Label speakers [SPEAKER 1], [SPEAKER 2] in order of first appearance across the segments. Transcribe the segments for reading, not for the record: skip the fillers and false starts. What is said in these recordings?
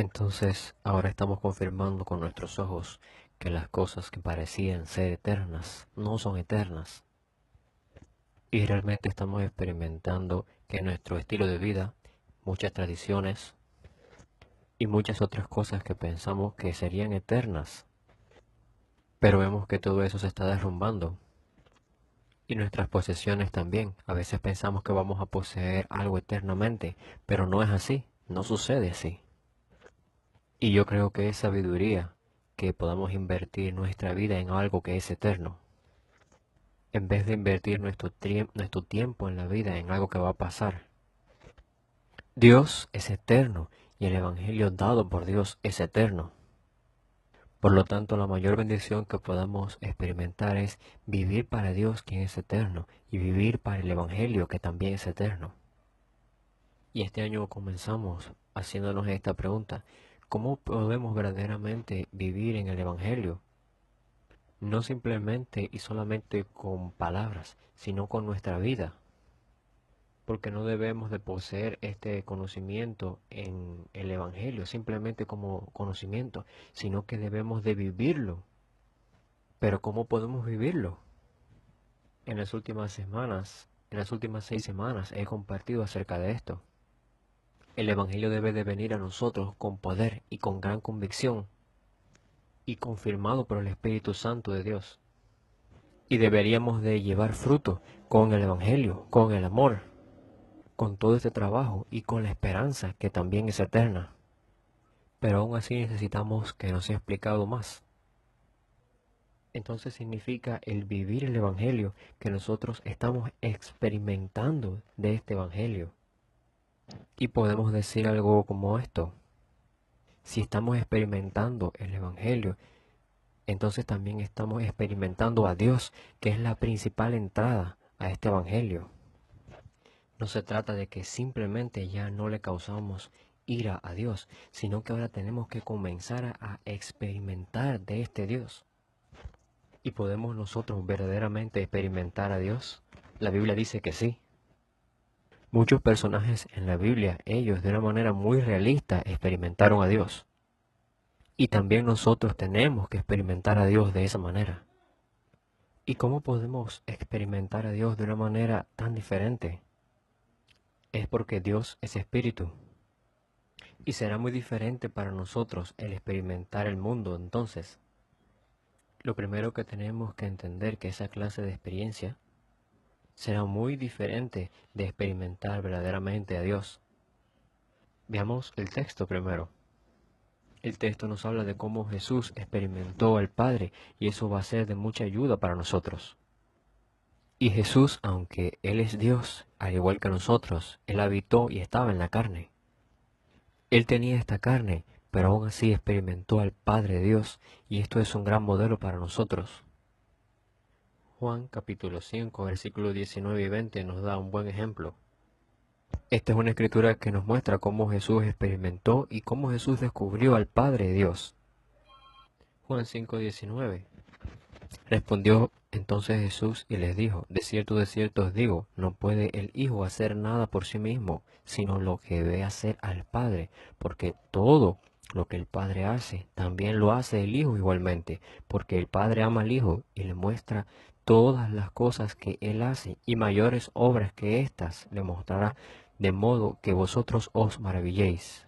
[SPEAKER 1] Entonces, ahora estamos confirmando con nuestros ojos que las cosas que parecían ser eternas no son eternas. Y realmente estamos experimentando que nuestro estilo de vida, muchas tradiciones y muchas otras cosas que pensamos que serían eternas, pero vemos que todo eso se está derrumbando. Y nuestras posesiones también. A veces pensamos que vamos a poseer algo eternamente, pero no es así, no sucede así. Y yo creo que es sabiduría que podamos invertir nuestra vida en algo que es eterno, en vez de invertir nuestro tiempo en la vida en algo que va a pasar. Dios es eterno y el Evangelio dado por Dios es eterno. Por lo tanto, la mayor bendición que podamos experimentar es vivir para Dios, quien es eterno, y vivir para el Evangelio, que también es eterno. Y este año comenzamos haciéndonos esta pregunta: ¿cómo podemos verdaderamente vivir en el Evangelio? No simplemente y solamente con palabras, sino con nuestra vida. Porque no debemos de poseer este conocimiento en el Evangelio simplemente como conocimiento, sino que debemos de vivirlo. Pero ¿cómo podemos vivirlo? En las últimas semanas, en las últimas 6 semanas he compartido acerca de esto. El Evangelio debe de venir a nosotros con poder y con gran convicción y confirmado por el Espíritu Santo de Dios. Y deberíamos de llevar fruto con el Evangelio, con el amor, con todo este trabajo y con la esperanza que también es eterna. Pero aún así necesitamos que nos sea explicado más. Entonces significa el vivir el Evangelio que nosotros estamos experimentando de este Evangelio. Y podemos decir algo como esto: si estamos experimentando el Evangelio, entonces también estamos experimentando a Dios, que es la principal entrada a este Evangelio. No se trata de que simplemente ya no le causamos ira a Dios, sino que ahora tenemos que comenzar a experimentar de este Dios. ¿Y podemos nosotros verdaderamente experimentar a Dios? La Biblia dice que sí. Muchos personajes en la Biblia, ellos de una manera muy realista experimentaron a Dios. Y también nosotros tenemos que experimentar a Dios de esa manera. ¿Y cómo podemos experimentar a Dios de una manera tan diferente? Es porque Dios es espíritu. Y será muy diferente para nosotros el experimentar el mundo. Entonces, lo primero que tenemos que entender que esa clase de experiencia será muy diferente de experimentar verdaderamente a Dios. Veamos el texto primero. El texto nos habla de cómo Jesús experimentó al Padre y eso va a ser de mucha ayuda para nosotros. Y Jesús, aunque Él es Dios, al igual que nosotros, Él habitó y estaba en la carne. Él tenía esta carne, pero aún así experimentó al Padre Dios, y esto es un gran modelo para nosotros. Juan capítulo 5, versículos 19 y 20 nos da un buen ejemplo. Esta es una escritura que nos muestra cómo Jesús experimentó y cómo Jesús descubrió al Padre Dios. Juan 5:19. Respondió entonces Jesús y les dijo: de cierto os digo, no puede el Hijo hacer nada por sí mismo, sino lo que ve hacer al Padre, porque todo lo que el Padre hace, también lo hace el Hijo igualmente, porque el Padre ama al Hijo y le muestra todas las cosas que Él hace, y mayores obras que éstas le mostrará, de modo que vosotros os maravilléis.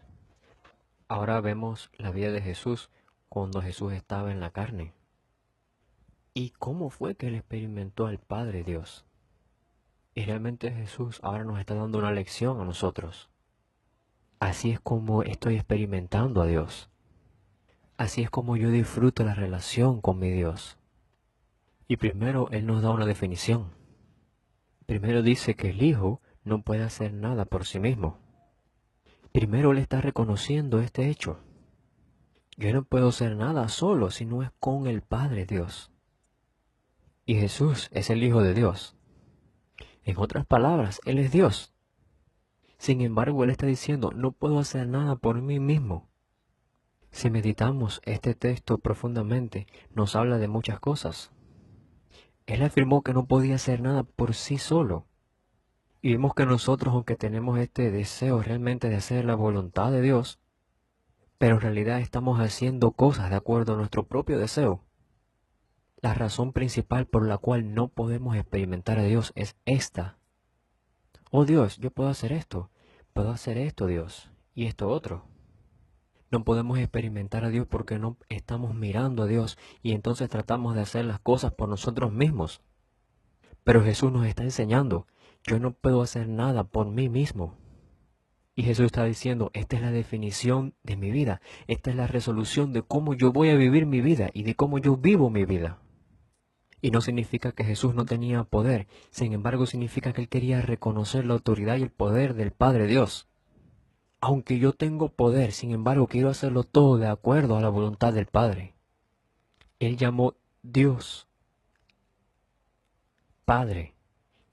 [SPEAKER 1] Ahora vemos la vida de Jesús cuando Jesús estaba en la carne. ¿Y cómo fue que Él experimentó al Padre Dios? Y realmente Jesús ahora nos está dando una lección a nosotros. Así es como estoy experimentando a Dios. Así es como yo disfruto la relación con mi Dios. Y primero Él nos da una definición. Primero dice que el Hijo no puede hacer nada por sí mismo. Primero Él está reconociendo este hecho. Yo no puedo hacer nada solo si no es con el Padre Dios. Y Jesús es el Hijo de Dios. En otras palabras, Él es Dios. Sin embargo, Él está diciendo: no puedo hacer nada por mí mismo. Si meditamos este texto profundamente, nos habla de muchas cosas. Él afirmó que no podía hacer nada por sí solo. Y vemos que nosotros, aunque tenemos este deseo realmente de hacer la voluntad de Dios, pero en realidad estamos haciendo cosas de acuerdo a nuestro propio deseo. La razón principal por la cual no podemos experimentar a Dios es esta. Oh Dios, yo puedo hacer esto, Dios, y esto otro. No podemos experimentar a Dios porque no estamos mirando a Dios y entonces tratamos de hacer las cosas por nosotros mismos. Pero Jesús nos está enseñando, yo no puedo hacer nada por mí mismo. Y Jesús está diciendo, esta es la definición de mi vida, esta es la resolución de cómo yo voy a vivir mi vida y de cómo yo vivo mi vida. Y no significa que Jesús no tenía poder, sin embargo significa que él quería reconocer la autoridad y el poder del Padre Dios. Aunque yo tengo poder, sin embargo quiero hacerlo todo de acuerdo a la voluntad del Padre. Él llamó Dios Padre,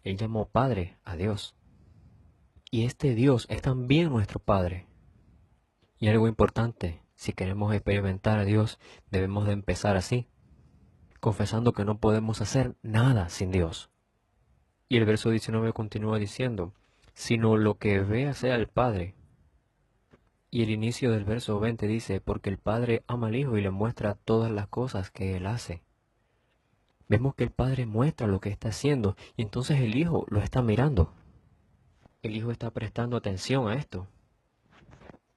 [SPEAKER 1] él llamó Padre a Dios. Y este Dios es también nuestro Padre. Y algo importante, si queremos experimentar a Dios, debemos de empezar así, confesando que no podemos hacer nada sin Dios. Y el verso 19 continúa diciendo, sino lo que vea sea el Padre. Y el inicio del verso 20 dice, porque el Padre ama al Hijo y le muestra todas las cosas que Él hace. Vemos que el Padre muestra lo que está haciendo y entonces el Hijo lo está mirando. El Hijo está prestando atención a esto.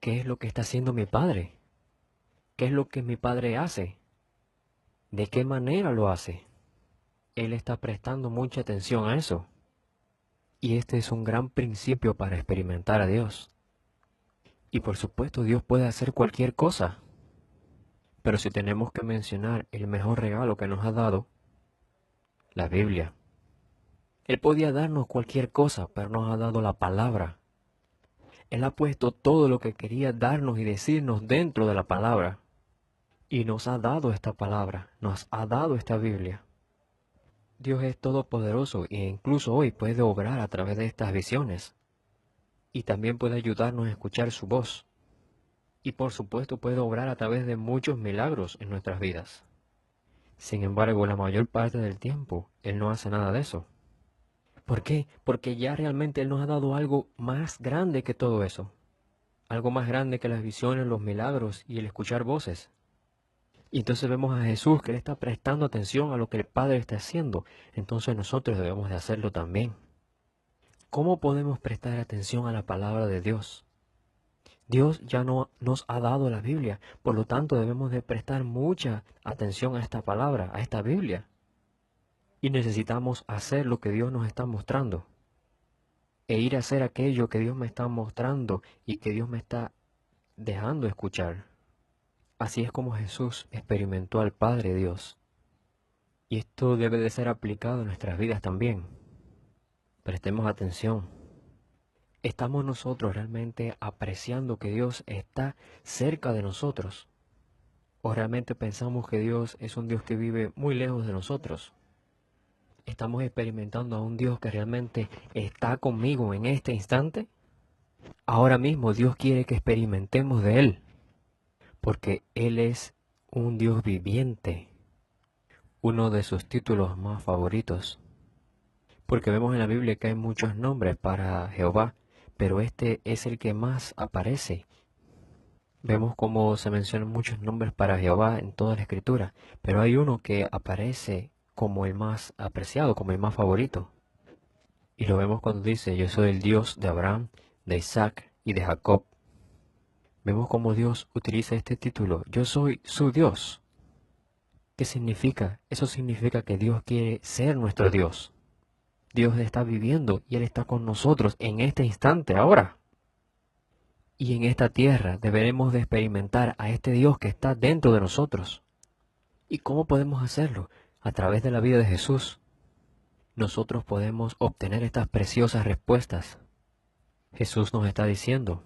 [SPEAKER 1] ¿Qué es lo que está haciendo mi Padre? ¿Qué es lo que mi Padre hace? ¿De qué manera lo hace? Él está prestando mucha atención a eso. Y este es un gran principio para experimentar a Dios. Y por supuesto Dios puede hacer cualquier cosa. Pero si tenemos que mencionar el mejor regalo que nos ha dado, la Biblia. Él podía darnos cualquier cosa, pero nos ha dado la palabra. Él ha puesto todo lo que quería darnos y decirnos dentro de la palabra. Y nos ha dado esta palabra, nos ha dado esta Biblia. Dios es todopoderoso e incluso hoy puede obrar a través de estas visiones. Y también puede ayudarnos a escuchar su voz. Y por supuesto puede obrar a través de muchos milagros en nuestras vidas. Sin embargo, la mayor parte del tiempo, Él no hace nada de eso. ¿Por qué? Porque ya realmente Él nos ha dado algo más grande que todo eso. Algo más grande que las visiones, los milagros y el escuchar voces. Y entonces vemos a Jesús que Él está prestando atención a lo que el Padre está haciendo. Entonces nosotros debemos de hacerlo también. ¿Cómo podemos prestar atención a la palabra de Dios? Dios ya no nos ha dado la Biblia, por lo tanto debemos de prestar mucha atención a esta palabra, a esta Biblia. Y necesitamos hacer lo que Dios nos está mostrando. E ir a hacer aquello que Dios me está mostrando y que Dios me está dejando escuchar. Así es como Jesús experimentó al Padre Dios. Y esto debe de ser aplicado en nuestras vidas también. Prestemos atención. ¿Estamos nosotros realmente apreciando que Dios está cerca de nosotros? ¿O realmente pensamos que Dios es un Dios que vive muy lejos de nosotros? ¿Estamos experimentando a un Dios que realmente está conmigo en este instante? Ahora mismo Dios quiere que experimentemos de Él, porque Él es un Dios viviente, uno de sus títulos más favoritos. Porque vemos en la Biblia que hay muchos nombres para Jehová, pero este es el que más aparece. Vemos cómo se mencionan muchos nombres para Jehová en toda la Escritura, pero hay uno que aparece como el más apreciado, como el más favorito. Y lo vemos cuando dice, yo soy el Dios de Abraham, de Isaac y de Jacob. Vemos cómo Dios utiliza este título, yo soy su Dios. ¿Qué significa? Eso significa que Dios quiere ser nuestro Dios. Dios está viviendo y Él está con nosotros en este instante, ahora. Y en esta tierra deberemos de experimentar a este Dios que está dentro de nosotros. ¿Y cómo podemos hacerlo? A través de la vida de Jesús. Nosotros podemos obtener estas preciosas respuestas. Jesús nos está diciendo,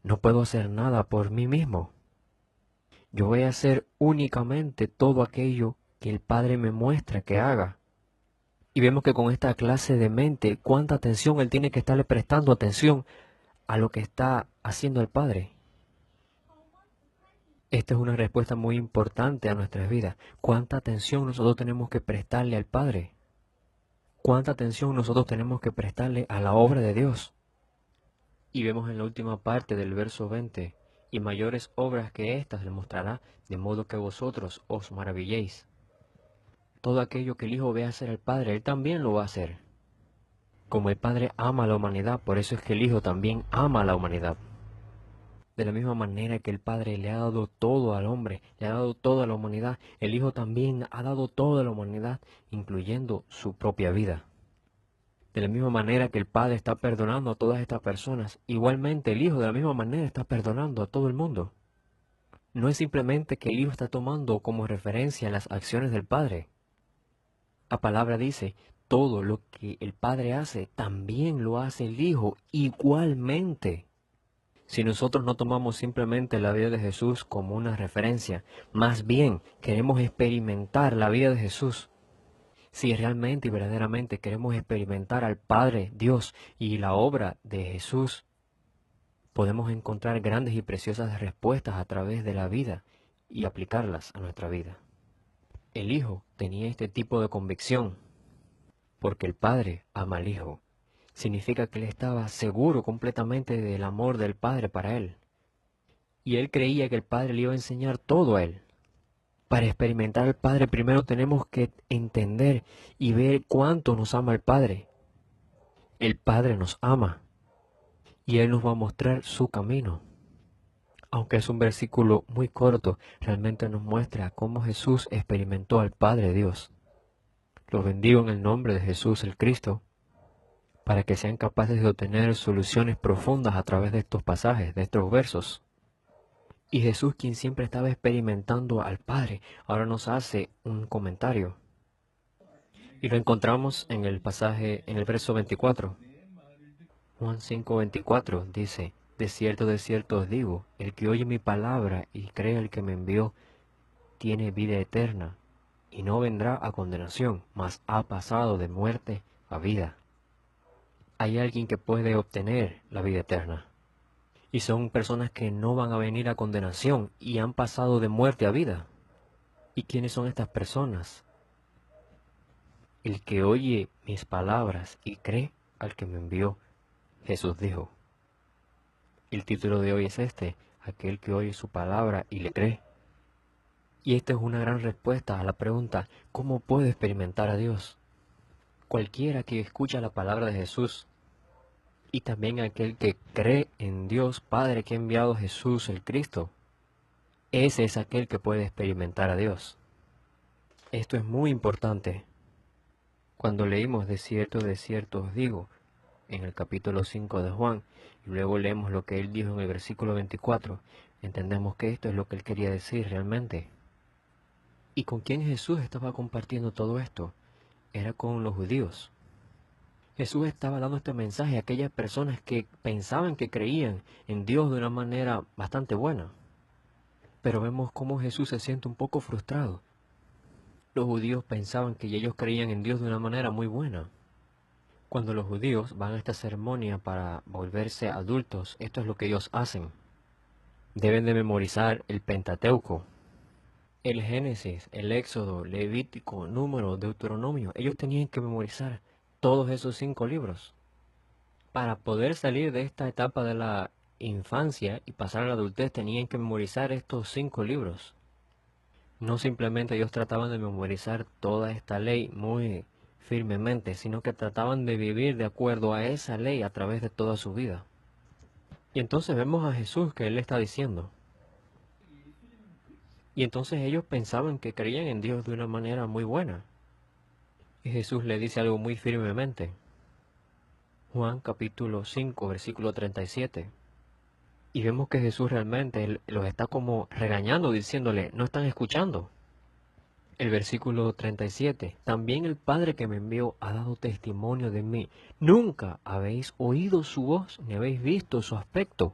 [SPEAKER 1] no puedo hacer nada por mí mismo. Yo voy a hacer únicamente todo aquello que el Padre me muestra que haga. Y vemos que con esta clase de mente, cuánta atención Él tiene que estarle prestando atención a lo que está haciendo el Padre. Esta es una respuesta muy importante a nuestras vidas. ¿Cuánta atención nosotros tenemos que prestarle al Padre? ¿Cuánta atención nosotros tenemos que prestarle a la obra de Dios? Y vemos en la última parte del verso 20 y mayores obras que éstas le mostrará, de modo que vosotros os maravilléis. Todo aquello que el Hijo ve hacer al Padre, Él también lo va a hacer. Como el Padre ama a la humanidad, por eso es que el Hijo también ama a la humanidad. De la misma manera que el Padre le ha dado todo al hombre, le ha dado todo a la humanidad, el Hijo también ha dado todo a la humanidad, incluyendo su propia vida. De la misma manera que el Padre está perdonando a todas estas personas, igualmente el Hijo de la misma manera está perdonando a todo el mundo. No es simplemente que el Hijo está tomando como referencia las acciones del Padre. La palabra dice, todo lo que el Padre hace, también lo hace el Hijo igualmente. Si nosotros no tomamos simplemente la vida de Jesús como una referencia, más bien queremos experimentar la vida de Jesús, si realmente y verdaderamente queremos experimentar al Padre, Dios y la obra de Jesús, podemos encontrar grandes y preciosas respuestas a través de la vida y aplicarlas a nuestra vida. El Hijo tenía este tipo de convicción porque el Padre ama al Hijo. Significa que él estaba seguro completamente del amor del Padre para él. Y él creía que el Padre le iba a enseñar todo a él. Para experimentar al Padre primero tenemos que entender y ver cuánto nos ama el Padre. El Padre nos ama y Él nos va a mostrar su camino. Aunque es un versículo muy corto, realmente nos muestra cómo Jesús experimentó al Padre Dios. Los bendigo en el nombre de Jesús el Cristo, para que sean capaces de obtener soluciones profundas a través de estos pasajes, de estos versos. Y Jesús, quien siempre estaba experimentando al Padre, ahora nos hace un comentario. Y lo encontramos en el pasaje, en el verso 24. Juan 5:24 dice, de cierto os digo, el que oye mi palabra y cree al que me envió, tiene vida eterna, y no vendrá a condenación, mas ha pasado de muerte a vida. Hay alguien que puede obtener la vida eterna. Y son personas que no van a venir a condenación y han pasado de muerte a vida. ¿Y quiénes son estas personas? El que oye mis palabras y cree al que me envió, Jesús dijo. El título de hoy es este, aquel que oye su palabra y le cree. Y esta es una gran respuesta a la pregunta, ¿cómo puedo experimentar a Dios? Cualquiera que escucha la palabra de Jesús, y también aquel que cree en Dios Padre que ha enviado a Jesús el Cristo, ese es aquel que puede experimentar a Dios. Esto es muy importante. Cuando leímos de cierto os digo, en el capítulo 5 de Juan, y luego leemos lo que él dijo en el versículo 24, entendemos que esto es lo que él quería decir realmente. ¿Y con quién Jesús estaba compartiendo todo esto? Era con los judíos. Jesús estaba dando este mensaje a aquellas personas que pensaban que creían en Dios de una manera bastante buena. Pero vemos cómo Jesús se siente un poco frustrado. Los judíos pensaban que ellos creían en Dios de una manera muy buena. Cuando los judíos van a esta ceremonia para volverse adultos, esto es lo que ellos hacen. Deben de memorizar el Pentateuco, el Génesis, el Éxodo, Levítico, Número, Deuteronomio. Ellos tenían que memorizar todos esos 5 libros. Para poder salir de esta etapa de la infancia y pasar a la adultez, tenían que memorizar estos 5 libros. No simplemente ellos trataban de memorizar toda esta ley muy firmemente, sino que trataban de vivir de acuerdo a esa ley a través de toda su vida. Y entonces vemos a Jesús que Él le está diciendo. Y entonces ellos pensaban que creían en Dios de una manera muy buena. Y Jesús le dice algo muy firmemente. Juan capítulo 5, versículo 37. Y vemos que Jesús realmente los está como regañando, diciéndole, no están escuchando. El versículo 37. También el Padre que me envió ha dado testimonio de mí. Nunca habéis oído su voz ni habéis visto su aspecto.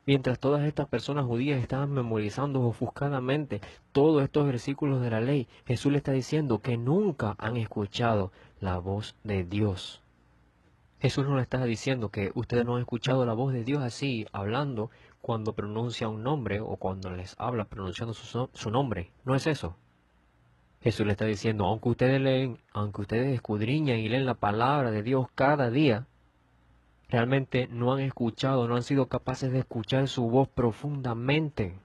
[SPEAKER 1] Mientras todas estas personas judías estaban memorizando ofuscadamente todos estos versículos de la ley, Jesús le está diciendo que nunca han escuchado la voz de Dios. Jesús no le está diciendo que ustedes no han escuchado la voz de Dios así, hablando cuando pronuncia un nombre o cuando les habla pronunciando su nombre. No es eso. Jesús le está diciendo, aunque ustedes leen, aunque ustedes escudriñan y leen la palabra de Dios cada día, Realmente no han escuchado, no han sido capaces de escuchar su voz profundamente.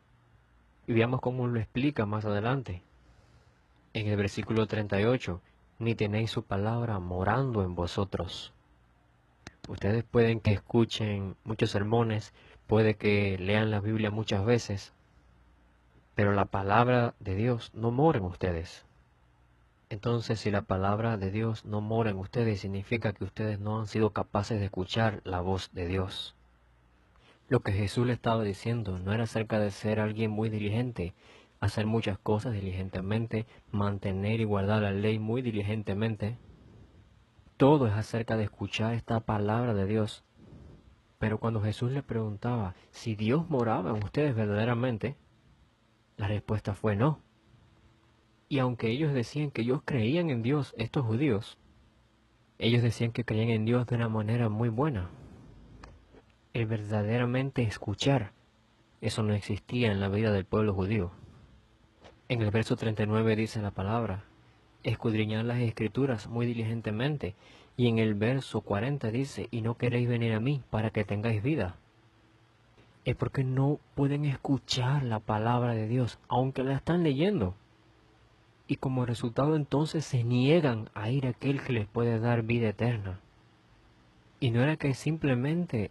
[SPEAKER 1] Y veamos cómo lo explica más adelante. En el versículo 38, ni tenéis su palabra morando en vosotros. Ustedes pueden que escuchen muchos sermones, puede que lean la Biblia muchas veces, pero la palabra de Dios no mora en ustedes. Entonces, si la palabra de Dios no mora en ustedes, significa que ustedes no han sido capaces de escuchar la voz de Dios. Lo que Jesús le estaba diciendo no era acerca de ser alguien muy diligente, hacer muchas cosas diligentemente, mantener y guardar la ley muy diligentemente. Todo es acerca de escuchar esta palabra de Dios. Pero cuando Jesús le preguntaba si Dios moraba en ustedes verdaderamente, la respuesta fue no. Y aunque ellos decían que ellos creían en Dios, estos judíos, ellos decían que creían en Dios de una manera muy buena. El verdaderamente escuchar, eso no existía en la vida del pueblo judío. En el verso 39 dice la palabra, escudriñad las escrituras muy diligentemente. Y en el verso 40 dice, y no queréis venir a mí para que tengáis vida. Es porque no pueden escuchar la palabra de Dios, aunque la están leyendo. Y como resultado entonces se niegan a ir a aquel que les puede dar vida eterna. Y no era que simplemente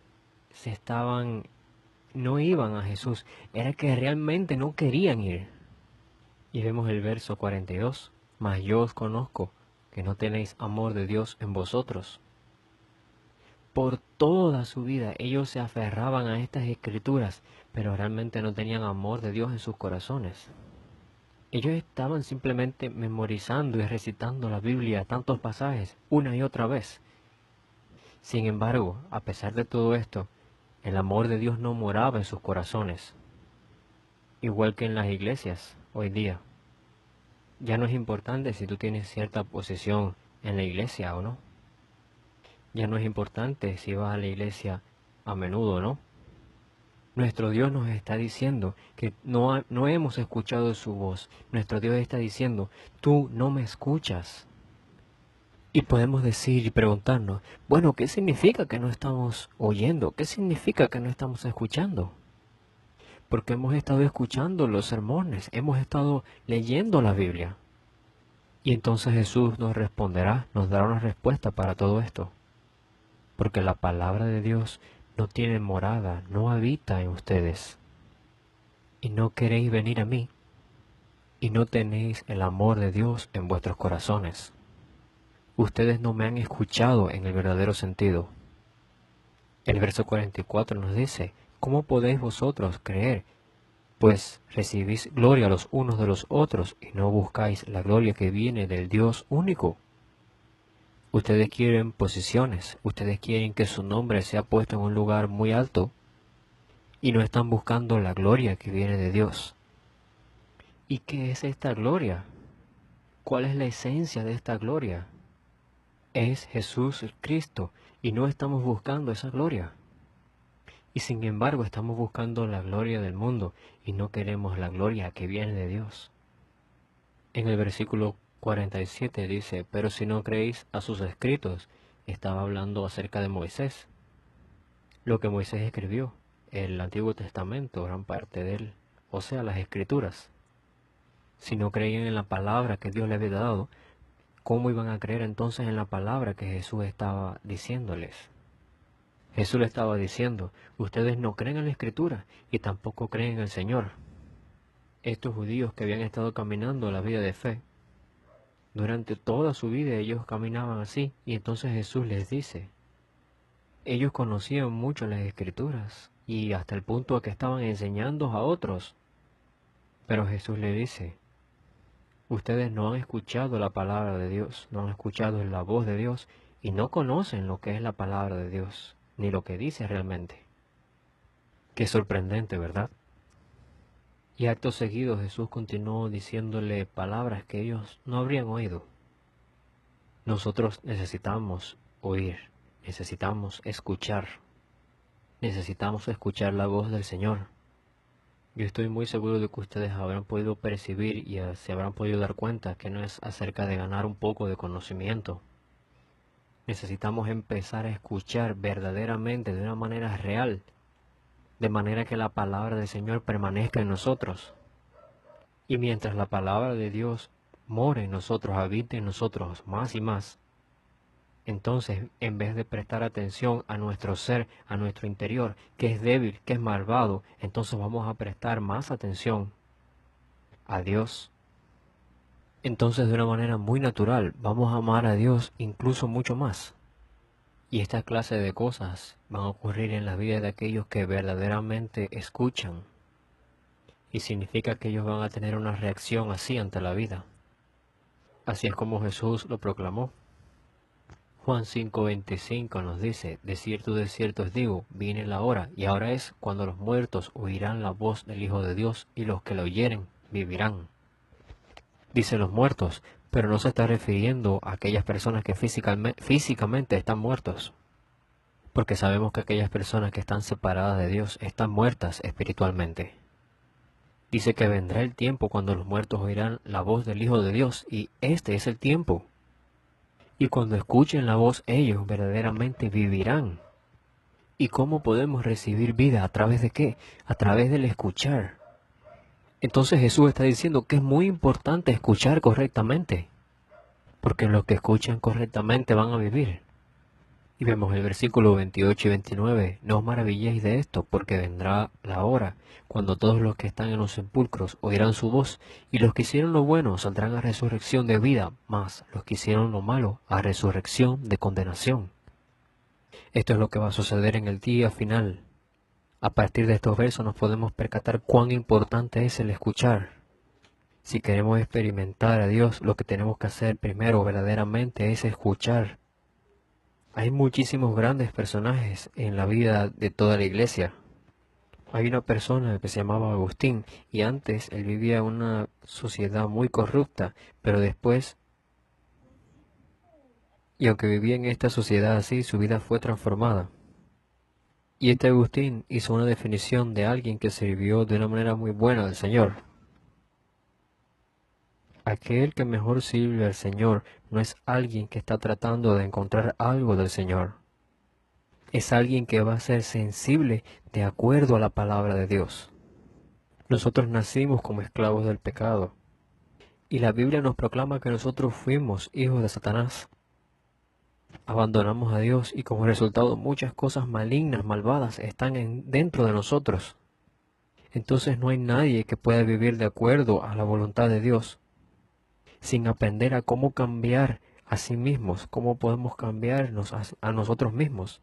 [SPEAKER 1] no iban a Jesús, era que realmente no querían ir. Y vemos el verso 42, mas yo os conozco, que no tenéis amor de Dios en vosotros. Por toda su vida ellos se aferraban a estas escrituras, pero realmente no tenían amor de Dios en sus corazones. Ellos estaban simplemente memorizando y recitando la Biblia, tantos pasajes, una y otra vez. Sin embargo, a pesar de todo esto, el amor de Dios no moraba en sus corazones, igual que en las iglesias hoy día. Ya no es importante si tú tienes cierta posición en la iglesia o no. Ya no es importante si vas a la iglesia a menudo o no. Nuestro Dios nos está diciendo que no hemos escuchado su voz. Nuestro Dios está diciendo, tú no me escuchas. Y podemos decir y preguntarnos, bueno, ¿qué significa que no estamos oyendo? ¿Qué significa que no estamos escuchando? Porque hemos estado escuchando los sermones, hemos estado leyendo la Biblia. Y entonces Jesús nos responderá, nos dará una respuesta para todo esto. Porque la palabra de Dios no tiene morada, no habita en ustedes. Y no queréis venir a mí, y no tenéis el amor de Dios en vuestros corazones. Ustedes no me han escuchado en el verdadero sentido. El verso 44 nos dice, ¿cómo podéis vosotros creer? Pues recibís gloria los unos de los otros y no buscáis la gloria que viene del Dios único. Ustedes quieren posiciones, ustedes quieren que su nombre sea puesto en un lugar muy alto y no están buscando la gloria que viene de Dios. ¿Y qué es esta gloria? ¿Cuál es la esencia de esta gloria? Es Jesús Cristo y no estamos buscando esa gloria. Y sin embargo estamos buscando la gloria del mundo y no queremos la gloria que viene de Dios. En el versículo 47 dice, pero si no creéis a sus escritos, estaba hablando acerca de Moisés. Lo que Moisés escribió, el Antiguo Testamento, gran parte de él, o sea, las escrituras. Si no creían en la palabra que Dios les había dado, ¿cómo iban a creer entonces en la palabra que Jesús estaba diciéndoles? Jesús le estaba diciendo, ustedes no creen en la Escritura y tampoco creen en el Señor. Estos judíos que habían estado caminando la vida de fe, durante toda su vida ellos caminaban así, y entonces Jesús les dice, ellos conocían mucho las Escrituras y hasta el punto de que estaban enseñando a otros. Pero Jesús le dice, ustedes no han escuchado la palabra de Dios, no han escuchado la voz de Dios y no conocen lo que es la palabra de Dios, ni lo que dice realmente. Qué sorprendente, ¿verdad? Y acto seguido Jesús continuó diciéndole palabras que ellos no habrían oído. Nosotros necesitamos oír, necesitamos escuchar la voz del Señor. Yo estoy muy seguro de que ustedes habrán podido percibir y se habrán podido dar cuenta que no es acerca de ganar un poco de conocimiento. Necesitamos empezar a escuchar verdaderamente de una manera real, de manera que la palabra del Señor permanezca en nosotros. Y mientras la palabra de Dios more en nosotros, habite en nosotros más y más, entonces, en vez de prestar atención a nuestro ser, a nuestro interior, que es débil, que es malvado, entonces vamos a prestar más atención a Dios. Entonces, de una manera muy natural, vamos a amar a Dios incluso mucho más. Y esta clase de cosas van a ocurrir en la vida de aquellos que verdaderamente escuchan. Y significa que ellos van a tener una reacción así ante la vida. Así es como Jesús lo proclamó. Juan 5:25 nos dice, de cierto os digo, viene la hora, y ahora es cuando los muertos oirán la voz del Hijo de Dios, y los que la oyeren vivirán. Dice los muertos, pero no se está refiriendo a aquellas personas que físicamente están muertos, porque sabemos que aquellas personas que están separadas de Dios están muertas espiritualmente. Dice que vendrá el tiempo cuando los muertos oirán la voz del Hijo de Dios, y este es el tiempo. Y cuando escuchen la voz, ellos verdaderamente vivirán. ¿Y cómo podemos recibir vida? ¿A través de qué? A través del escuchar. Entonces Jesús está diciendo que es muy importante escuchar correctamente, porque los que escuchan correctamente van a vivir. Y vemos el versículo 28 y 29, no os maravilléis de esto, porque vendrá la hora, cuando todos los que están en los sepulcros oirán su voz, y los que hicieron lo bueno saldrán a resurrección de vida, mas los que hicieron lo malo a resurrección de condenación. Esto es lo que va a suceder en el día final. A partir de estos versos nos podemos percatar cuán importante es el escuchar. Si queremos experimentar a Dios, lo que tenemos que hacer primero verdaderamente es escuchar. Hay muchísimos grandes personajes en la vida de toda la iglesia. Hay una persona que se llamaba Agustín y antes él vivía en una sociedad muy corrupta, pero después, y aunque vivía en esta sociedad así, su vida fue transformada. Y este Agustín hizo una definición de alguien que sirvió de una manera muy buena al Señor. Aquel que mejor sirve al Señor no es alguien que está tratando de encontrar algo del Señor. Es alguien que va a ser sensible de acuerdo a la palabra de Dios. Nosotros nacimos como esclavos del pecado. Y la Biblia nos proclama que nosotros fuimos hijos de Satanás. Abandonamos a Dios y como resultado muchas cosas malignas, malvadas, están dentro de nosotros. Entonces no hay nadie que pueda vivir de acuerdo a la voluntad de Dios sin aprender a cómo cambiar a sí mismos, cómo podemos cambiarnos a nosotros mismos.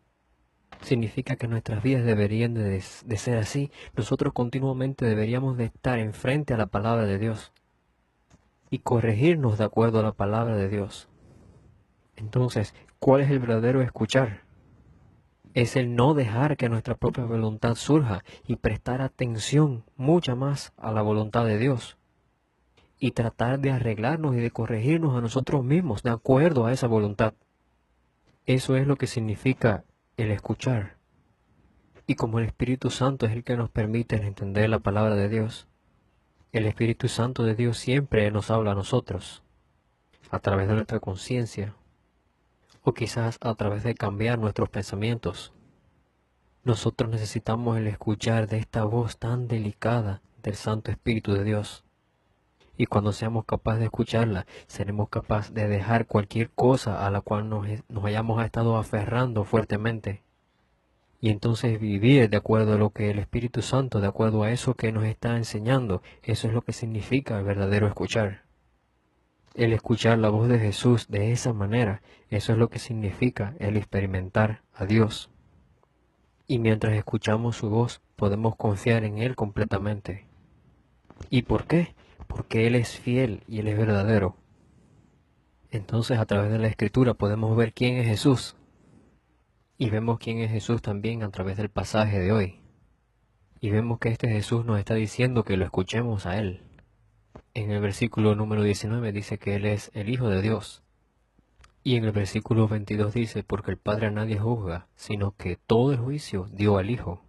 [SPEAKER 1] Significa que nuestras vidas deberían de ser así. Nosotros continuamente deberíamos de estar enfrente a la palabra de Dios y corregirnos de acuerdo a la palabra de Dios. Entonces, ¿cuál es el verdadero escuchar? Es el no dejar que nuestra propia voluntad surja y prestar atención mucha más a la voluntad de Dios. Y tratar de arreglarnos y de corregirnos a nosotros mismos de acuerdo a esa voluntad. Eso es lo que significa el escuchar. Y como el Espíritu Santo es el que nos permite entender la palabra de Dios, el Espíritu Santo de Dios siempre nos habla a nosotros, a través de nuestra conciencia, o quizás a través de cambiar nuestros pensamientos. Nosotros necesitamos el escuchar de esta voz tan delicada del Santo Espíritu de Dios. Y cuando seamos capaces de escucharla, seremos capaces de dejar cualquier cosa a la cual nos hayamos estado aferrando fuertemente. Y entonces vivir de acuerdo a lo que el Espíritu Santo, de acuerdo a eso que nos está enseñando, eso es lo que significa el verdadero escuchar. El escuchar la voz de Jesús de esa manera, eso es lo que significa el experimentar a Dios. Y mientras escuchamos su voz, podemos confiar en Él completamente. ¿Y por qué? Porque Él es fiel y Él es verdadero. Entonces a través de la Escritura podemos ver quién es Jesús. Y vemos quién es Jesús también a través del pasaje de hoy. Y vemos que este Jesús nos está diciendo que lo escuchemos a Él. En el versículo número 19 dice que Él es el Hijo de Dios. Y en el versículo 22 dice, porque el Padre a nadie juzga, sino que todo el juicio dio al Hijo.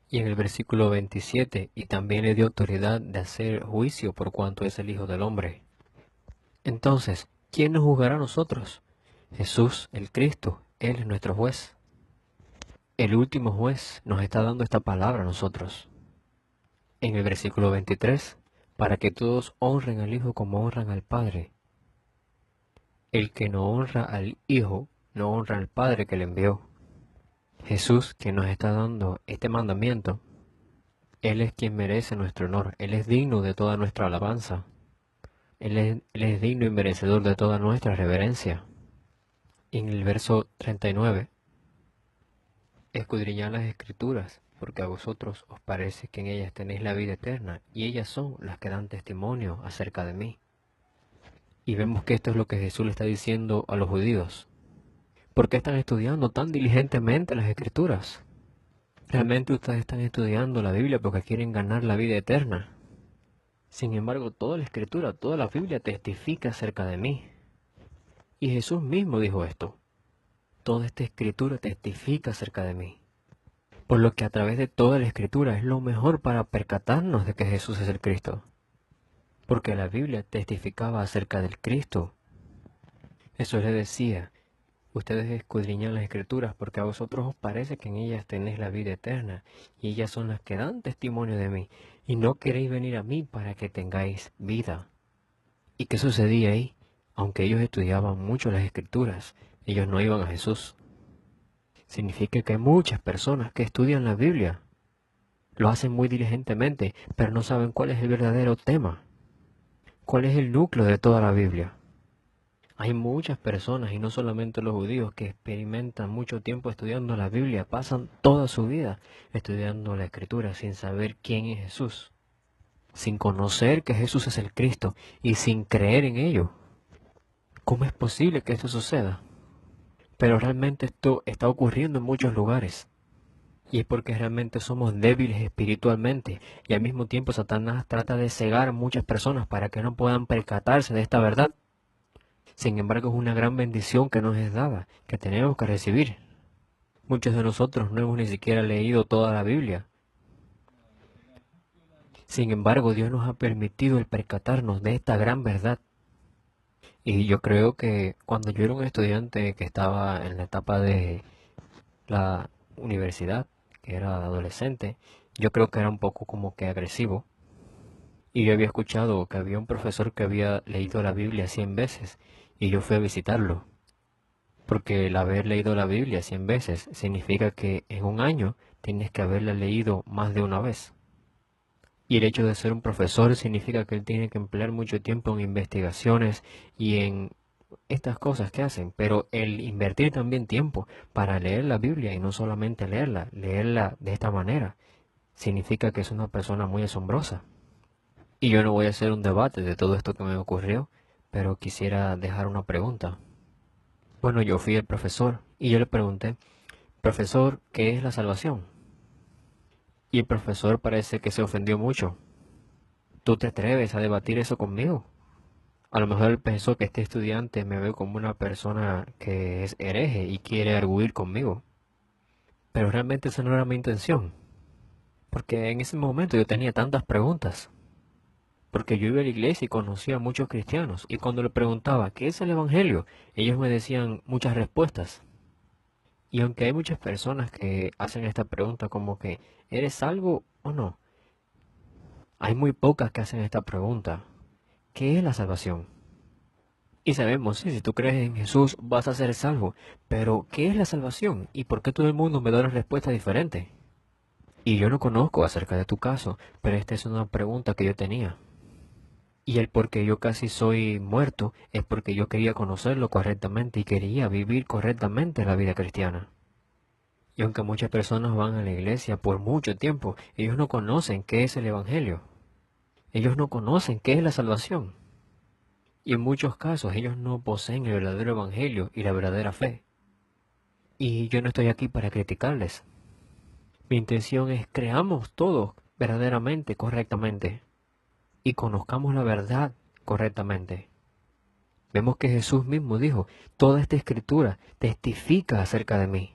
[SPEAKER 1] Y en el versículo 27, y también le dio autoridad de hacer juicio por cuanto es el Hijo del Hombre. Entonces, ¿quién nos juzgará a nosotros? Jesús, el Cristo, Él es nuestro juez. El último juez nos está dando esta palabra a nosotros. En el versículo 23, para que todos honren al Hijo como honran al Padre. El que no honra al Hijo, no honra al Padre que le envió. Jesús, que nos está dando este mandamiento, Él es quien merece nuestro honor. Él es digno de toda nuestra alabanza. Él es digno y merecedor de toda nuestra reverencia. Y en el verso 39, escudriñad las Escrituras, porque a vosotros os parece que en ellas tenéis la vida eterna, y ellas son las que dan testimonio acerca de mí. Y vemos que esto es lo que Jesús le está diciendo a los judíos. ¿Por qué están estudiando tan diligentemente las Escrituras? Realmente ustedes están estudiando la Biblia porque quieren ganar la vida eterna. Sin embargo, toda la Escritura, toda la Biblia testifica acerca de mí. Y Jesús mismo dijo esto. Toda esta Escritura testifica acerca de mí. Por lo que a través de toda la Escritura es lo mejor para percatarnos de que Jesús es el Cristo. Porque la Biblia testificaba acerca del Cristo. Jesús le decía, ustedes escudriñan las Escrituras porque a vosotros os parece que en ellas tenéis la vida eterna, y ellas son las que dan testimonio de mí, y no queréis venir a mí para que tengáis vida. ¿Y qué sucedía ahí? Aunque ellos estudiaban mucho las Escrituras, ellos no iban a Jesús. Significa que hay muchas personas que estudian la Biblia, lo hacen muy diligentemente, pero no saben cuál es el verdadero tema, cuál es el núcleo de toda la Biblia. Hay muchas personas, y no solamente los judíos, que experimentan mucho tiempo estudiando la Biblia, pasan toda su vida estudiando la Escritura sin saber quién es Jesús, sin conocer que Jesús es el Cristo y sin creer en ello. ¿Cómo es posible que esto suceda? Pero realmente esto está ocurriendo en muchos lugares. Y es porque realmente somos débiles espiritualmente y al mismo tiempo Satanás trata de cegar a muchas personas para que no puedan percatarse de esta verdad. Sin embargo, es una gran bendición que nos es dada, que tenemos que recibir. Muchos de nosotros no hemos ni siquiera leído toda la Biblia. Sin embargo, Dios nos ha permitido el percatarnos de esta gran verdad. Y yo creo que cuando yo era un estudiante que estaba en la etapa de la universidad, que era adolescente, yo creo que era un poco como que agresivo. Y yo había escuchado que había un profesor que había leído la Biblia 100 veces y yo fui a visitarlo. Porque el haber leído la Biblia 100 veces significa que en un año tienes que haberla leído más de una vez. Y el hecho de ser un profesor significa que él tiene que emplear mucho tiempo en investigaciones y en estas cosas que hacen. Pero el invertir también tiempo para leer la Biblia y no solamente leerla de esta manera, significa que es una persona muy asombrosa. Y yo no voy a hacer un debate de todo esto que me ocurrió, pero quisiera dejar una pregunta. Bueno, yo fui el profesor y yo le pregunté, profesor, ¿qué es la salvación? Y el profesor parece que se ofendió mucho. ¿Tú te atreves a debatir eso conmigo? A lo mejor él pensó que este estudiante me ve como una persona que es hereje y quiere arguir conmigo. Pero realmente esa no era mi intención. Porque en ese momento yo tenía tantas preguntas. Porque yo iba a la iglesia y conocía a muchos cristianos. Y cuando le preguntaba, ¿qué es el Evangelio? Ellos me decían muchas respuestas. Y aunque hay muchas personas que hacen esta pregunta como que, ¿eres salvo o no? Hay muy pocas que hacen esta pregunta. ¿Qué es la salvación? Y sabemos, sí, si tú crees en Jesús vas a ser salvo. Pero, ¿qué es la salvación? ¿Y por qué todo el mundo me da una respuesta diferente? Y yo no conozco acerca de tu caso, pero esta es una pregunta que yo tenía. Y el por qué yo casi soy muerto es porque yo quería conocerlo correctamente y quería vivir correctamente la vida cristiana. Y aunque muchas personas van a la iglesia por mucho tiempo, ellos no conocen qué es el Evangelio. Ellos no conocen qué es la salvación. Y en muchos casos ellos no poseen el verdadero Evangelio y la verdadera fe. Y yo no estoy aquí para criticarles. Mi intención es creamos todo verdaderamente, correctamente. Y conozcamos la verdad correctamente. Vemos que Jesús mismo dijo, toda esta escritura testifica acerca de mí.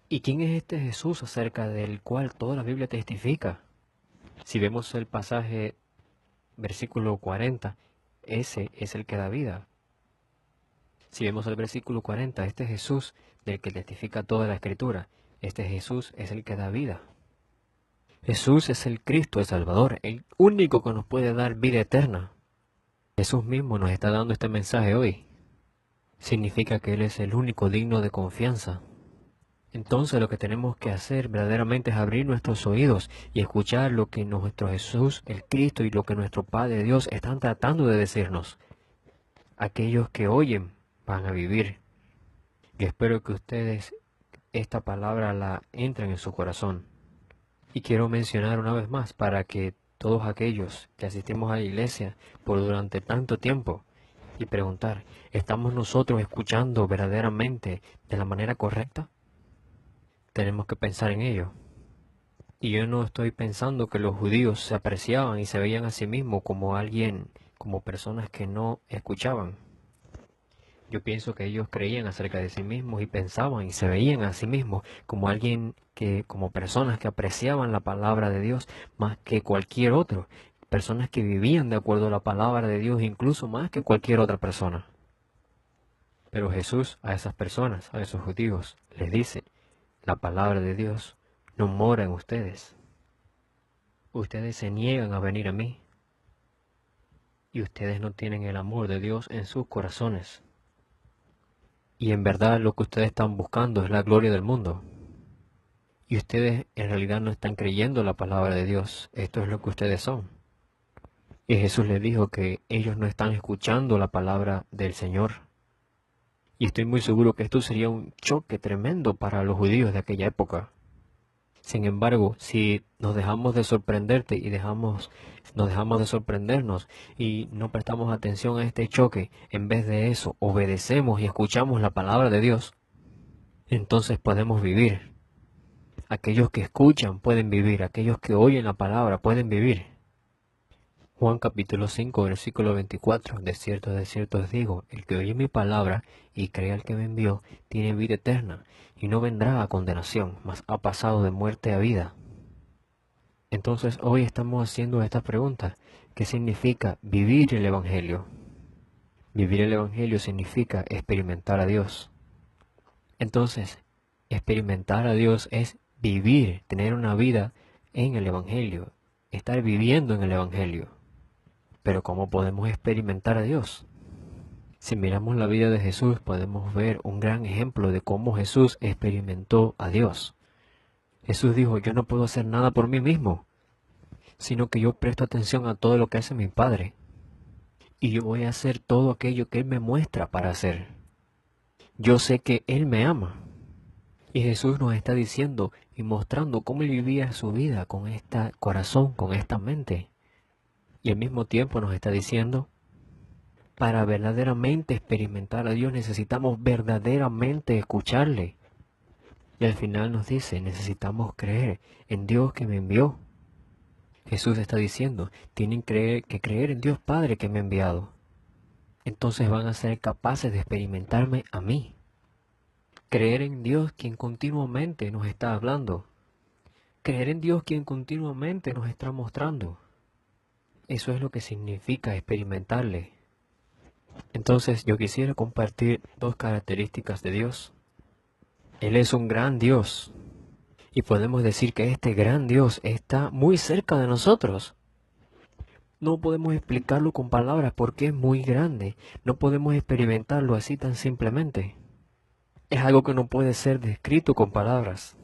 [SPEAKER 1] ¿Y quién es este Jesús acerca del cual toda la Biblia testifica? Si vemos el pasaje, versículo 40, ese es el que da vida. Si vemos el versículo 40, este Jesús del que testifica toda la Escritura, este Jesús es el que da vida. Jesús es el Cristo, el Salvador, el único que nos puede dar vida eterna. Jesús mismo nos está dando este mensaje hoy. Significa que Él es el único digno de confianza. Entonces lo que tenemos que hacer verdaderamente es abrir nuestros oídos y escuchar lo que nuestro Jesús, el Cristo, y lo que nuestro Padre Dios están tratando de decirnos. Aquellos que oyen van a vivir. Y espero que ustedes esta palabra la entren en su corazón. Y quiero mencionar una vez más para que todos aquellos que asistimos a la iglesia por durante tanto tiempo y preguntar, ¿estamos nosotros escuchando verdaderamente de la manera correcta? Tenemos que pensar en ello. Y yo no estoy pensando que los judíos se apreciaban y se veían a sí mismos como alguien, como personas que no escuchaban. Yo pienso que ellos creían acerca de sí mismos y pensaban y se veían a sí mismos como alguien que, como personas que apreciaban la palabra de Dios más que cualquier otro. Personas que vivían de acuerdo a la palabra de Dios incluso más que cualquier otra persona. Pero Jesús a esas personas, a esos judíos, les dice, la palabra de Dios no mora en ustedes. Ustedes se niegan a venir a mí. Y ustedes no tienen el amor de Dios en sus corazones. Y en verdad lo que ustedes están buscando es la gloria del mundo. Y ustedes en realidad no están creyendo la palabra de Dios. Esto es lo que ustedes son. Y Jesús les dijo que ellos no están escuchando la palabra del Señor. Y estoy muy seguro que esto sería un choque tremendo para los judíos de aquella época. Sin embargo, si nos dejamos de sorprenderte y nos dejamos de sorprendernos y no prestamos atención a este choque, en vez de eso, obedecemos y escuchamos la palabra de Dios, entonces podemos vivir. Aquellos que escuchan pueden vivir, aquellos que oyen la palabra pueden vivir. Juan capítulo 5, versículo 24, de cierto os digo, el que oye mi palabra y cree al que me envió, tiene vida eterna, y no vendrá a condenación, mas ha pasado de muerte a vida. Entonces hoy estamos haciendo esta pregunta, ¿qué significa vivir el Evangelio? Vivir el Evangelio significa experimentar a Dios. Entonces, experimentar a Dios es vivir, tener una vida en el Evangelio, estar viviendo en el Evangelio. Pero ¿cómo podemos experimentar a Dios? Si miramos la vida de Jesús, podemos ver un gran ejemplo de cómo Jesús experimentó a Dios. Jesús dijo, yo no puedo hacer nada por mí mismo, sino que yo presto atención a todo lo que hace mi Padre. Y yo voy a hacer todo aquello que Él me muestra para hacer. Yo sé que Él me ama. Y Jesús nos está diciendo y mostrando cómo Él vivía su vida con este corazón, con esta mente. Y al mismo tiempo nos está diciendo, para verdaderamente experimentar a Dios necesitamos verdaderamente escucharle. Y al final nos dice, necesitamos creer en Dios que me envió. Jesús está diciendo, tienen que creer en Dios Padre que me ha enviado. Entonces van a ser capaces de experimentarme a mí. Creer en Dios quien continuamente nos está hablando. Creer en Dios quien continuamente nos está mostrando. Eso es lo que significa experimentarle. Entonces yo quisiera compartir dos características de Dios. Él es un gran Dios. Y podemos decir que este gran Dios está muy cerca de nosotros. No podemos explicarlo con palabras porque es muy grande. No podemos experimentarlo así tan simplemente. Es algo que no puede ser descrito con palabras.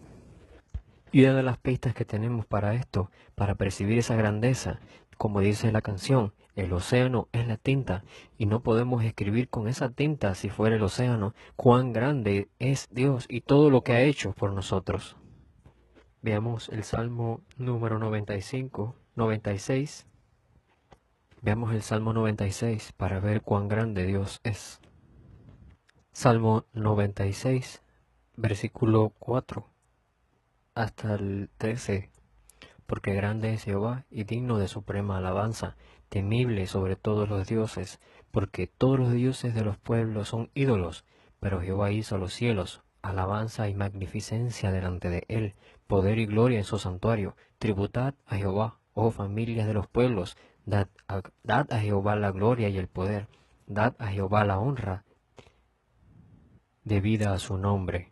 [SPEAKER 1] Y una de las pistas que tenemos para esto, para percibir esa grandeza, como dice la canción, el océano es la tinta, y no podemos escribir con esa tinta, si fuera el océano, cuán grande es Dios y todo lo que ha hecho por nosotros. Veamos el Salmo número 96. Veamos el Salmo 96 para ver cuán grande Dios es. Salmo 96, versículo 4 hasta el 13. Porque grande es Jehová y digno de suprema alabanza, temible sobre todos los dioses, porque todos los dioses de los pueblos son ídolos, pero Jehová hizo los cielos, alabanza y magnificencia delante de él, poder y gloria en su santuario. Tributad a Jehová, oh familias de los pueblos, dad a Jehová la gloria y el poder, dad a Jehová la honra, de vida a su nombre.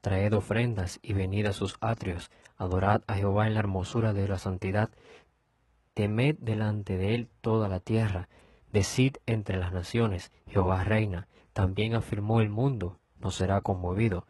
[SPEAKER 1] Traed ofrendas y venid a sus atrios, adorad a Jehová en la hermosura de la santidad, temed delante de él toda la tierra, decid entre las naciones, Jehová reina, también afirmó el mundo, no será conmovido,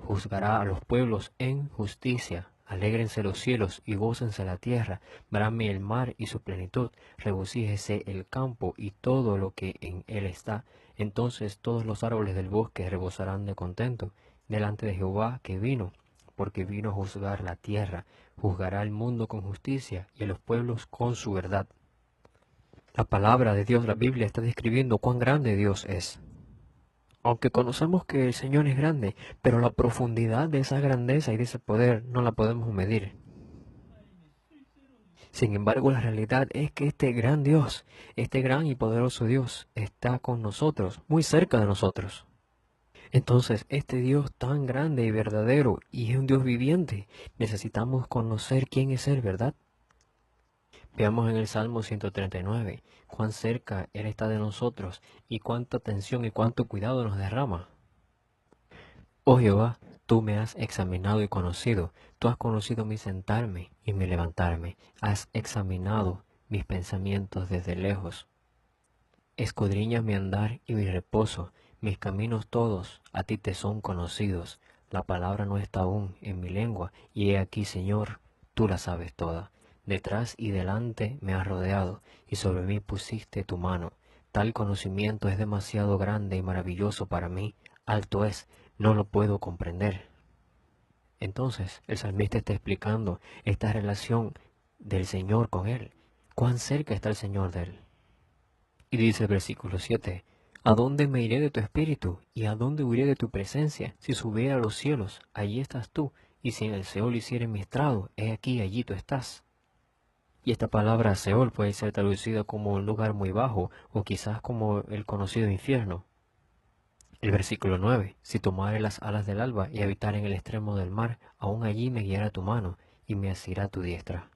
[SPEAKER 1] juzgará a los pueblos en justicia. Alégrense los cielos y gócense la tierra, brame el mar y su plenitud, regocíjese el campo y todo lo que en él está. Entonces todos los árboles del bosque rebosarán de contento delante de Jehová que vino, porque vino a juzgar la tierra, juzgará al mundo con justicia y a los pueblos con su verdad. La palabra de Dios, la Biblia, está describiendo cuán grande Dios es. Aunque conocemos que el Señor es grande, pero la profundidad de esa grandeza y de ese poder no la podemos medir. Sin embargo, la realidad es que este gran Dios, este gran y poderoso Dios, está con nosotros, muy cerca de nosotros. Entonces, este Dios tan grande y verdadero, y es un Dios viviente, necesitamos conocer quién es Él, ¿verdad? Veamos en el Salmo 139, cuán cerca Él está de nosotros, y cuánta atención y cuánto cuidado nos derrama. Oh Jehová, tú me has examinado y conocido, tú has conocido mi sentarme y mi levantarme, has examinado mis pensamientos desde lejos. Escudriñas mi andar y mi reposo, mis caminos todos a ti te son conocidos. La palabra no está aún en mi lengua, y he aquí, Señor, tú la sabes toda. Detrás y delante me has rodeado, y sobre mí pusiste tu mano. Tal conocimiento es demasiado grande y maravilloso para mí, alto es, no lo puedo comprender. Entonces, el salmista está explicando esta relación del Señor con él. ¿Cuán cerca está el Señor de él? Y dice el versículo 7, ¿a dónde me iré de tu espíritu? ¿Y a dónde huiré de tu presencia? Si subiera a los cielos, allí estás tú, y si en el Seol hiciere mi estrado, he aquí, allí tú estás. Y esta palabra Seol puede ser traducida como un lugar muy bajo, o quizás como el conocido infierno. El versículo 9, si tomare las alas del alba y habitar en el extremo del mar, aún allí me guiará tu mano, y me asirá tu diestra.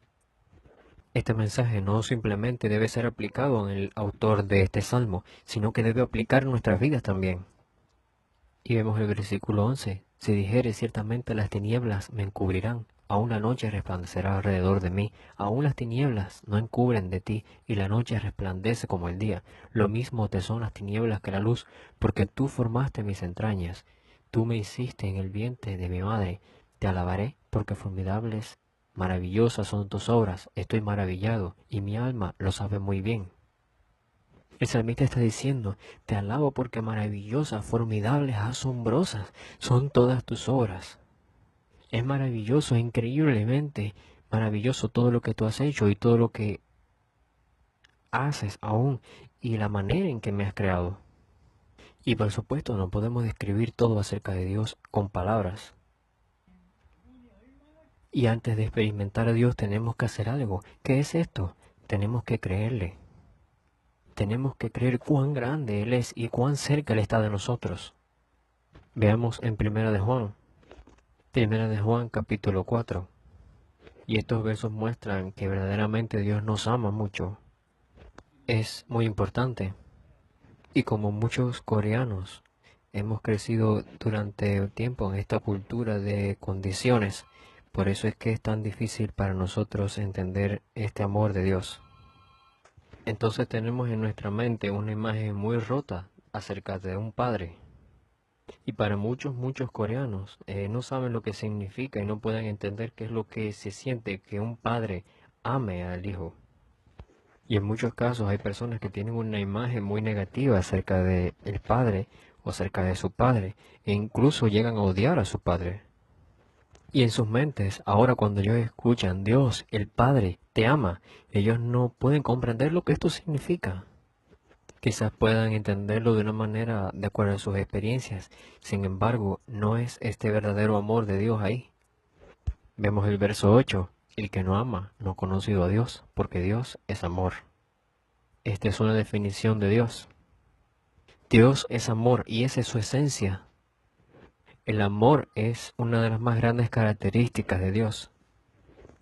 [SPEAKER 1] Este mensaje no simplemente debe ser aplicado en el autor de este salmo, sino que debe aplicar en nuestras vidas también. Y vemos el versículo 11. Si dijere ciertamente las tinieblas me encubrirán, aún la noche resplandecerá alrededor de mí, aún las tinieblas no encubren de ti, y la noche resplandece como el día. Lo mismo te son las tinieblas que la luz, porque tú formaste mis entrañas, tú me hiciste en el vientre de mi madre. Te alabaré, porque formidables, maravillosas son tus obras, estoy maravillado, y mi alma lo sabe muy bien. El salmista está diciendo, te alabo porque maravillosas, formidables, asombrosas son todas tus obras. Es maravilloso, increíblemente maravilloso todo lo que tú has hecho y todo lo que haces aún y la manera en que me has creado. Y por supuesto no podemos describir todo acerca de Dios con palabras. Y antes de experimentar a Dios tenemos que hacer algo. ¿Qué es esto? Tenemos que creerle. Tenemos que creer cuán grande Él es y cuán cerca Él está de nosotros. Veamos en Primera de Juan capítulo 4. Y estos versos muestran que verdaderamente Dios nos ama mucho. Es muy importante. Y como muchos coreanos, hemos crecido durante tiempo en esta cultura de condiciones. Por eso es que es tan difícil para nosotros entender este amor de Dios. Entonces tenemos en nuestra mente una imagen muy rota acerca de un padre. Y para muchos coreanos no saben lo que significa y no pueden entender qué es lo que se siente que un padre ame al hijo. Y en muchos casos hay personas que tienen una imagen muy negativa acerca de el padre o acerca de su padre e incluso llegan a odiar a su padre. Y en sus mentes, ahora cuando ellos escuchan Dios, el Padre, te ama, ellos no pueden comprender lo que esto significa. Quizás puedan entenderlo de una manera de acuerdo a sus experiencias. Sin embargo, no es este verdadero amor de Dios ahí. Vemos el verso 8. El que no ama no ha conocido a Dios, porque Dios es amor. Esta es una definición de Dios. Dios es amor y esa es su esencia. El amor es una de las más grandes características de Dios.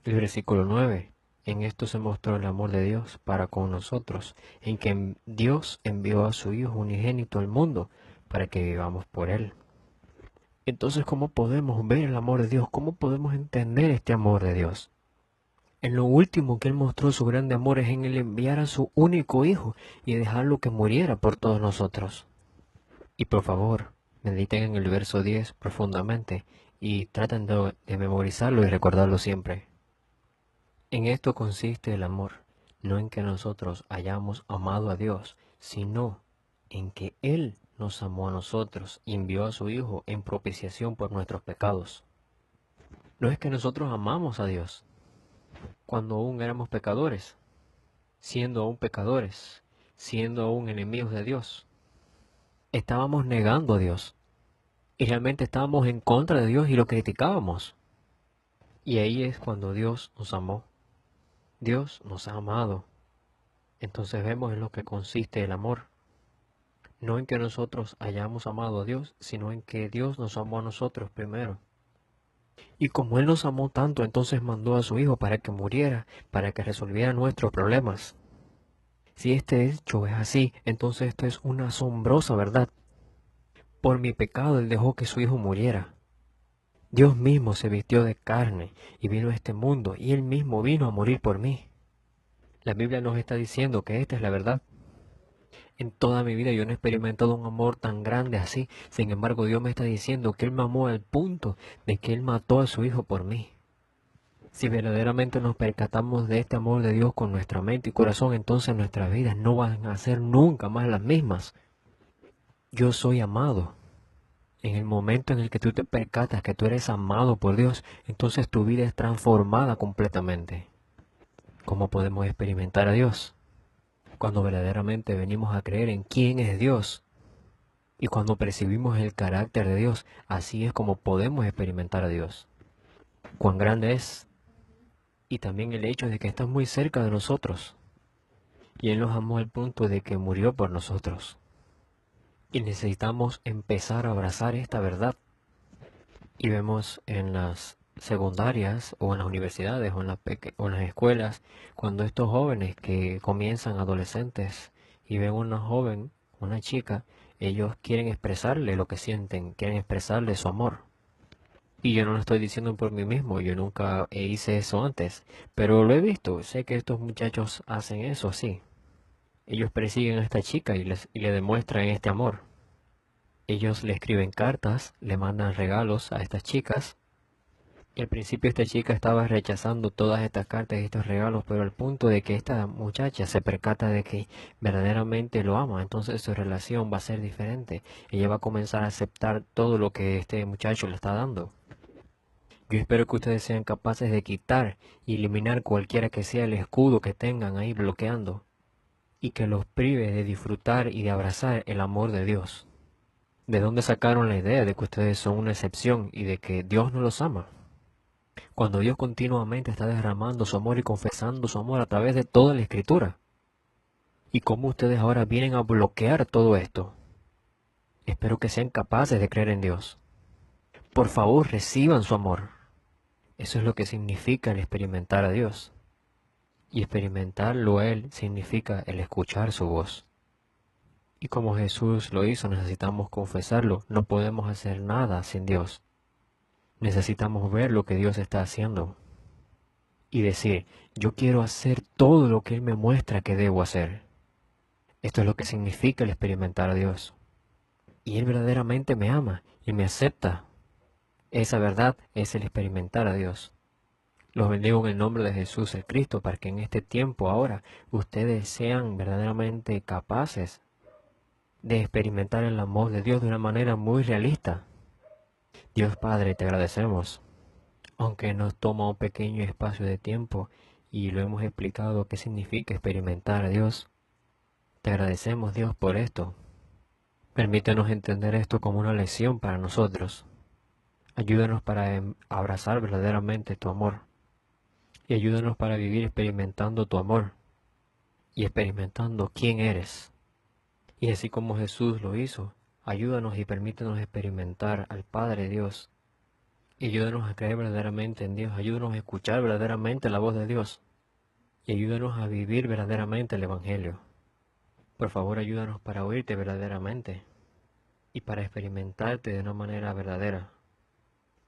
[SPEAKER 1] El versículo 9. En esto se mostró el amor de Dios para con nosotros, en que Dios envió a su Hijo unigénito al mundo para que vivamos por Él. Entonces, ¿cómo podemos ver el amor de Dios? ¿Cómo podemos entender este amor de Dios? En lo último que Él mostró su grande amor es en el enviar a su único Hijo y dejarlo que muriera por todos nosotros. Y por favor, mediten en el verso 10 profundamente y traten de memorizarlo y recordarlo siempre. En esto consiste el amor, no en que nosotros hayamos amado a Dios, sino en que Él nos amó a nosotros y envió a su Hijo en propiciación por nuestros pecados. No es que nosotros amamos a Dios cuando aún éramos pecadores, siendo aún pecadores, siendo aún enemigos de Dios. Estábamos negando a Dios y realmente estábamos en contra de Dios y lo criticábamos. Y ahí es cuando Dios nos amó. Dios nos ha amado. Entonces vemos en lo que consiste el amor. No en que nosotros hayamos amado a Dios, sino en que Dios nos amó a nosotros primero. Y como Él nos amó tanto, entonces mandó a su Hijo para que muriera, para que resolviera nuestros problemas. Si este hecho es así, entonces esto es una asombrosa verdad. Por mi pecado Él dejó que su Hijo muriera. Dios mismo se vistió de carne y vino a este mundo, y Él mismo vino a morir por mí. La Biblia nos está diciendo que esta es la verdad. En toda mi vida yo no he experimentado un amor tan grande así. Sin embargo, Dios me está diciendo que Él me amó al punto de que Él mató a su Hijo por mí. Si verdaderamente nos percatamos de este amor de Dios con nuestra mente y corazón, entonces nuestras vidas no van a ser nunca más las mismas. Yo soy amado. En el momento en el que tú te percatas que tú eres amado por Dios, entonces tu vida es transformada completamente. ¿Cómo podemos experimentar a Dios? Cuando verdaderamente venimos a creer en quién es Dios y cuando percibimos el carácter de Dios, así es como podemos experimentar a Dios. Cuán grande es y también el hecho de que está muy cerca de nosotros y Él nos amó al punto de que murió por nosotros. Y necesitamos empezar a abrazar esta verdad. Y vemos en las secundarias o en las universidades o en las escuelas, cuando estos jóvenes que comienzan adolescentes y ven una joven, una chica, ellos quieren expresarle lo que sienten, quieren expresarle su amor. Y yo no lo estoy diciendo por mí mismo, yo nunca hice eso antes, pero lo he visto, sé que estos muchachos hacen eso, sí. Ellos persiguen a esta chica y le demuestran este amor. Ellos le escriben cartas, le mandan regalos a estas chicas. Y al principio esta chica estaba rechazando todas estas cartas y estos regalos, pero al punto de que esta muchacha se percata de que verdaderamente lo ama, entonces su relación va a ser diferente. Ella va a comenzar a aceptar todo lo que este muchacho le está dando. Yo espero que ustedes sean capaces de quitar y eliminar cualquiera que sea el escudo que tengan ahí bloqueando y que los prive de disfrutar y de abrazar el amor de Dios. ¿De dónde sacaron la idea de que ustedes son una excepción y de que Dios no los ama? Cuando Dios continuamente está derramando su amor y confesando su amor a través de toda la escritura. ¿Y cómo ustedes ahora vienen a bloquear todo esto? Espero que sean capaces de creer en Dios. Por favor, reciban su amor. Eso es lo que significa el experimentar a Dios. Y experimentarlo a Él significa el escuchar su voz. Y como Jesús lo hizo, necesitamos confesarlo. No podemos hacer nada sin Dios. Necesitamos ver lo que Dios está haciendo. Y decir, yo quiero hacer todo lo que Él me muestra que debo hacer. Esto es lo que significa el experimentar a Dios. Y Él verdaderamente me ama y me acepta. Esa verdad es el experimentar a Dios. Los bendigo en el nombre de Jesús el Cristo para que en este tiempo ahora ustedes sean verdaderamente capaces de experimentar el amor de Dios de una manera muy realista. Dios Padre, te agradecemos, aunque nos toma un pequeño espacio de tiempo y lo hemos explicado qué significa experimentar a Dios. Te agradecemos, Dios, por esto. Permítenos entender esto como una lección para nosotros. Ayúdanos para abrazar verdaderamente tu amor. Y ayúdanos para vivir experimentando tu amor y experimentando quién eres. Y así como Jesús lo hizo, ayúdanos y permítenos experimentar al Padre Dios. Y ayúdanos a creer verdaderamente en Dios. Ayúdanos a escuchar verdaderamente la voz de Dios. Y ayúdanos a vivir verdaderamente el Evangelio. Por favor, ayúdanos para oírte verdaderamente. y para experimentarte de una manera verdadera.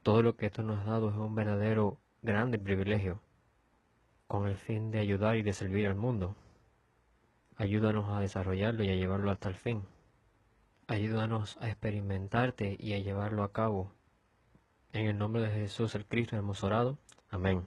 [SPEAKER 1] Todo lo que tú nos has dado es un verdadero grande privilegio, con el fin de ayudar y de servir al mundo. Ayúdanos a desarrollarlo y a llevarlo hasta el fin. Ayúdanos a experimentarte y a llevarlo a cabo. En el nombre de Jesús el Cristo hemos orado. Amén.